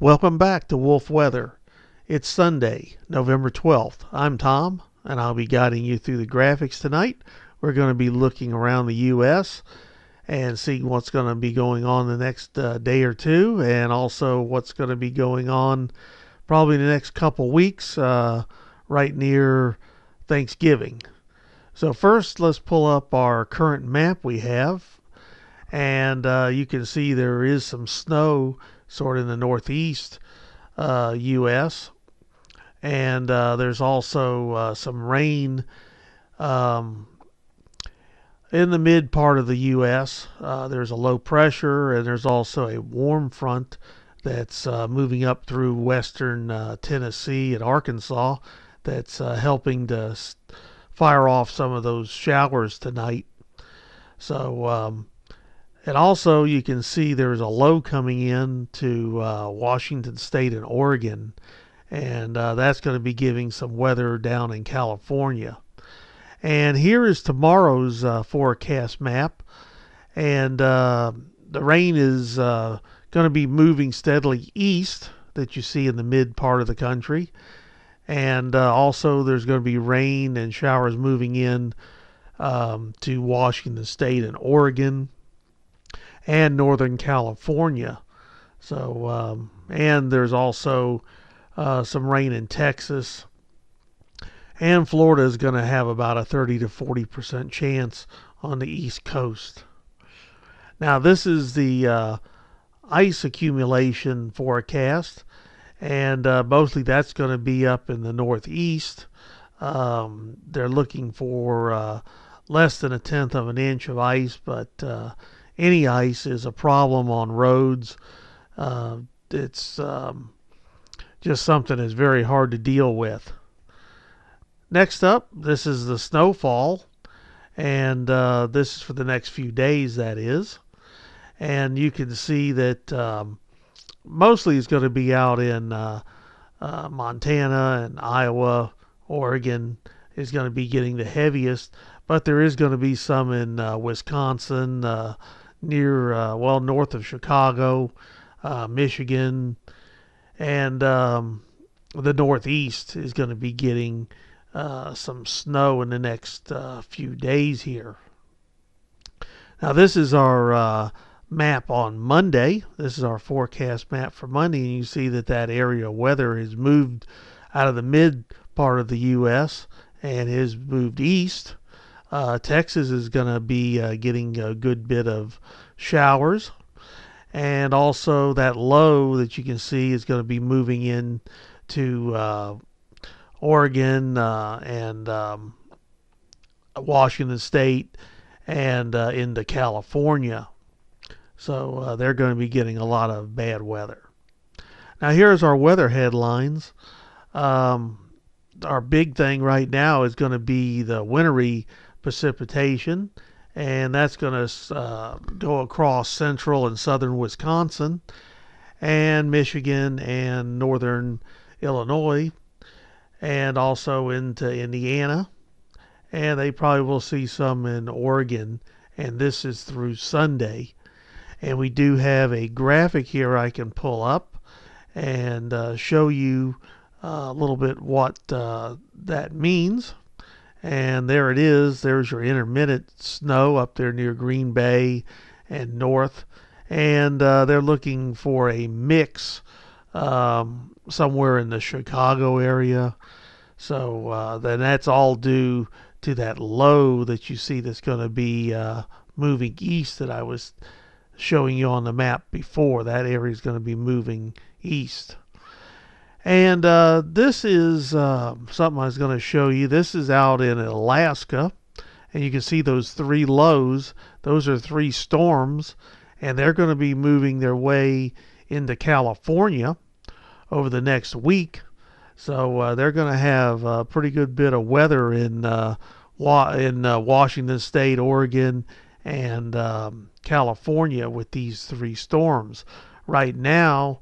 Welcome back to Wolf Weather. It's Sunday, November 12th. I'm Tom, and I'll be guiding you through the graphics tonight. We're going to be looking around the U.S. and seeing what's going to be going on the next day or two, and also what's going to be going on probably the next couple weeks right near Thanksgiving. So first, let's pull up our current map we have, and you can see there is some snow sort of in the northeast U.S. And there's also some rain um, in the mid part of the U.S. There's a low pressure, and there's also a warm front that's moving up through western Tennessee and Arkansas that's helping to fire off some of those showers tonight. So and also, you can see there's a low coming in to Washington State and Oregon, and that's going to be giving some weather down in California. And here is tomorrow's forecast map, and the rain is going to be moving steadily east that you see in the mid part of the country, and also there's going to be rain and showers moving in to Washington State and Oregon and Northern California. So, and there's also some rain in Texas. And Florida is going to have about a 30 to 40% chance on the East Coast. Now, this is the ice accumulation forecast, and mostly that's going to be up in the Northeast. They're looking for less than 1/10 of an inch of ice, but any ice is a problem on roads. It's just something that's very hard to deal with. Next up, this is the snowfall, and this is for the next few days, that is. And you can see that mostly it's going to be out in Montana and Iowa. Oregon is going to be getting the heaviest, but there is going to be some in Wisconsin, near, north of Chicago, Michigan, and the Northeast is going to be getting some snow in the next few days here. Now, this is our map on Monday. This is our forecast map for Monday, and you see that area of weather has moved out of the mid part of the U.S. and has moved east. Texas is going to be getting a good bit of showers, and also that low that you can see is going to be moving in to Oregon and Washington State and into California. So they're going to be getting a lot of bad weather. Now, here's our weather headlines. Our big thing right now is going to be the wintry precipitation, and that's going to go across central and southern Wisconsin and Michigan and northern Illinois, and also into Indiana, and they probably will see some in Oregon, and this is through Sunday. And we do have a graphic here I can pull up and show you a little bit what that means. And there it is. There's your intermittent snow up there near Green Bay and north. And they're looking for a mix somewhere in the Chicago area. So then that's all due to that low that you see that's going to be moving east that I was showing you on the map before. That area is going to be moving east. And this is something I was going to show you. This is out in Alaska, and you can see those three lows. Those are three storms, and they're going to be moving their way into California over the next week. So they're going to have a pretty good bit of weather in Washington State, Oregon, and California with these three storms. Right now,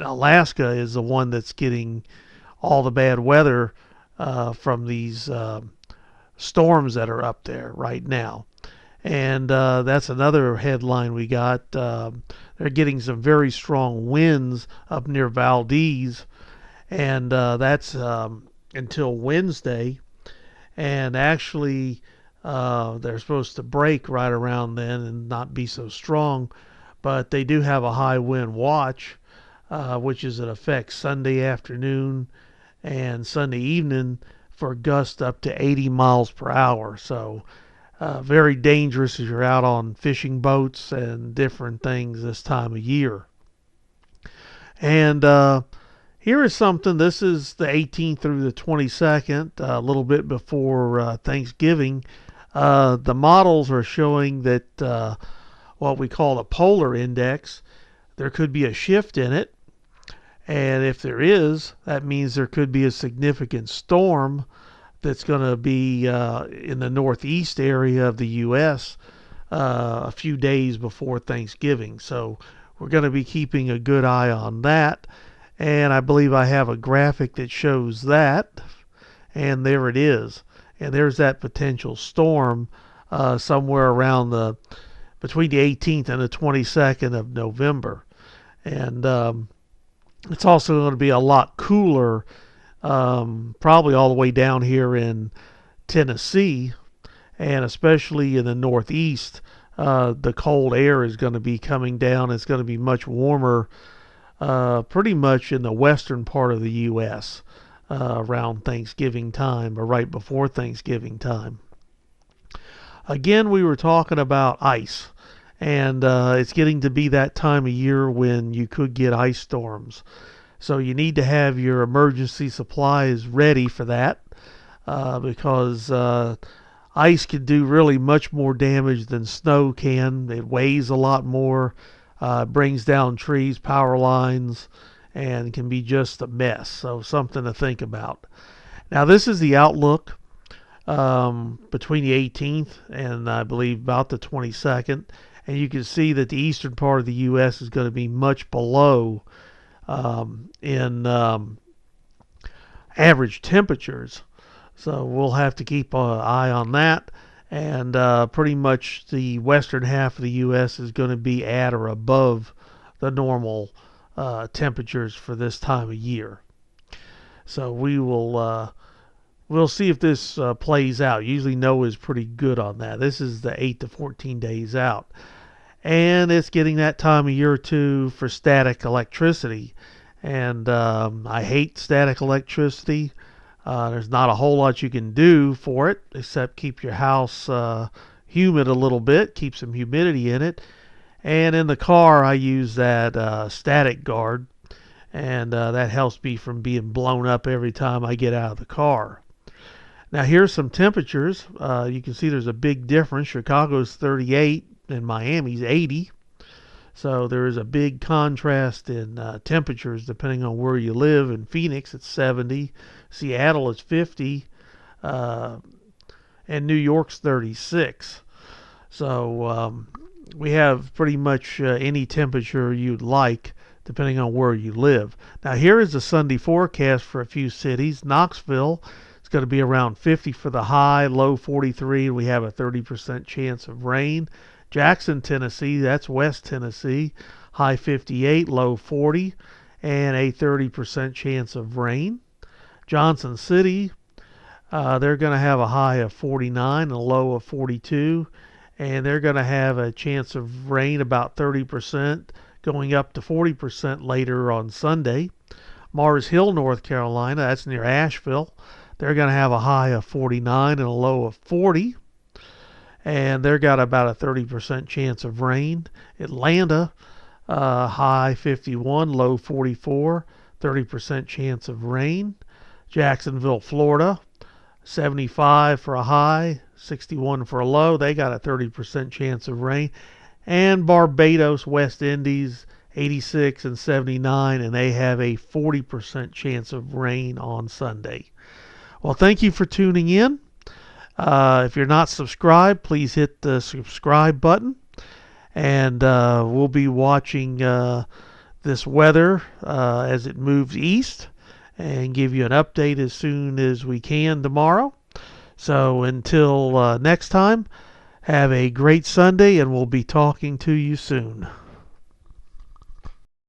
Alaska is the one that's getting all the bad weather from these storms that are up there right now. And that's another headline we got. They're getting some very strong winds up near Valdez, and that's until Wednesday. And actually, they're supposed to break right around then and not be so strong, but they do have a high wind watch, which is in effect Sunday afternoon and Sunday evening for gusts up to 80 miles per hour. So very dangerous as you're out on fishing boats and different things this time of year. And here is something. This is the 18th through the 22nd, a little bit before Thanksgiving. The models are showing that what we call a polar index, there could be a shift in it. And if there is, that means there could be a significant storm that's going to be in the northeast area of the U.S. A few days before Thanksgiving. So we're going to be keeping a good eye on that. And I believe I have a graphic that shows that. And there it is. And there's that potential storm somewhere around between the 18th and the 22nd of November. And it's also going to be a lot cooler, probably all the way down here in Tennessee, and especially in the northeast. The cold air is going to be coming down. It's going to be much warmer, pretty much in the western part of the U.S. Around Thanksgiving time or right before Thanksgiving time. Again, we were talking about ice. And it's getting to be that time of year when you could get ice storms. So you need to have your emergency supplies ready for that because ice can do really much more damage than snow can. It weighs a lot more, brings down trees, power lines, and can be just a mess. So something to think about. Now this is the outlook between the 18th and I believe about the 22nd. And you can see that the eastern part of the U.S. is going to be much below in average temperatures. So we'll have to keep an eye on that. And pretty much the western half of the U.S. is going to be at or above the normal temperatures for this time of year. So we'll see if this plays out. Usually NOAA is pretty good on that. This is the 8 to 14 days out. And it's getting that time of year too for static electricity. And I hate static electricity. There's not a whole lot you can do for it except keep your house humid a little bit, keep some humidity in it. And in the car I use that static guard. And that helps me from being blown up every time I get out of the car. Now here's some temperatures. You can see there's a big difference. Chicago's 38 and Miami's 80. So there is a big contrast in temperatures depending on where you live. In Phoenix it's 70. Seattle is 50. And New York's 36. So we have pretty much any temperature you'd like depending on where you live. Now here is the Sunday forecast for a few cities. Knoxville, going to be around 50 for the high, low 43. We have a 30% chance of rain. Jackson, Tennessee, that's West Tennessee, high 58, low 40, and a 30% chance of rain. Johnson City, they're going to have a high of 49 and a low of 42, and they're going to have a chance of rain about 30%, going up to 40% later on Sunday. Mars Hill, North Carolina, that's near Asheville. They're going to have a high of 49 and a low of 40. And they've got about a 30% chance of rain. Atlanta, high 51, low 44, 30% chance of rain. Jacksonville, Florida, 75 for a high, 61 for a low. They got a 30% chance of rain. And Barbados, West Indies, 86 and 79, and they have a 40% chance of rain on Sunday. Well, thank you for tuning in. If you're not subscribed, please hit the subscribe button. And we'll be watching this weather as it moves east and give you an update as soon as we can tomorrow. So until next time, Have a great Sunday, and we'll be talking to you soon.